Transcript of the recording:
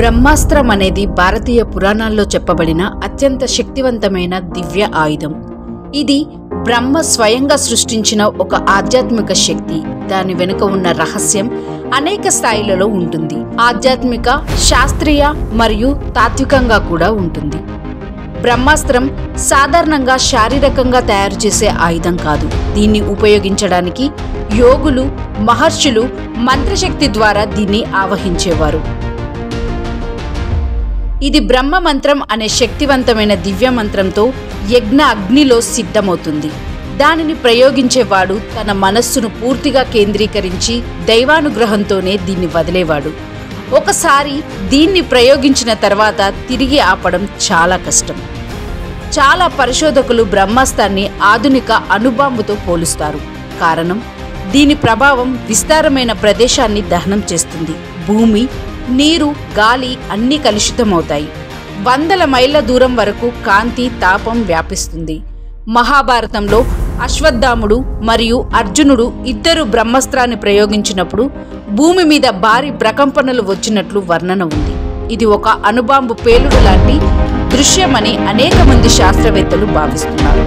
బ్రహ్మాస్త్రం అనేది భారతీయ పురాణాల్లో చెప్పబడిన అత్యంత శక్తివంతమైన దివ్య ఆయుధం. ఇది బ్రహ్మ స్వయంగా సృష్టించిన ఒక ఆధ్యాత్మిక శక్తి. దాని వెనుక ఉన్న రహస్యం అనేక స్థాయిలలో ఉంటుంది. ఆధ్యాత్మిక, శాస్త్రీయ మరియు తాత్వికంగా కూడా ఉంటుంది. బ్రహ్మాస్త్రం సాధారణంగా శారీరకంగా తయారు చేసే ఆయుధం కాదు. దీన్ని ఉపయోగించడానికి యోగులు, మహర్షులు మంత్రశక్తి ద్వారా దీన్ని ఆవహించేవారు. ఇది బ్రహ్మ మంత్రం అనే శక్తివంతమైన దివ్య మంత్రంతో యజ్ఞ అగ్నిలో సిద్ధమవుతుంది. దానిని ప్రయోగించేవాడు తన మనస్సును పూర్తిగా కేంద్రీకరించి దైవానుగ్రహంతోనే దీన్ని వదిలేవాడు. ఒకసారి దీన్ని ప్రయోగించిన తర్వాత తిరిగి ఆపడం చాలా కష్టం. చాలా పరిశోధకులు బ్రహ్మాస్త్రాన్ని ఆధునిక అణుబాంబుతో పోలుస్తారు. కారణం, దీని ప్రభావం విస్తారమైన ప్రదేశాన్ని దహనం చేస్తుంది. భూమి, నీరు, గాలి అన్నీ కలుషితమవుతాయి. వందల మైళ్ళ దూరం వరకు కాంతి, తాపం వ్యాపిస్తుంది. మహాభారతంలో అశ్వత్థాముడు మరియు అర్జునుడు ఇద్దరు బ్రహ్మాస్త్రాన్ని ప్రయోగించినప్పుడు భూమి మీద భారీ ప్రకంపనలు వచ్చినట్లు వర్ణన ఉంది. ఇది ఒక అణుబాంబు పేలుడు లాంటి దృశ్యమని అనేక మంది శాస్త్రవేత్తలు భావిస్తున్నారు.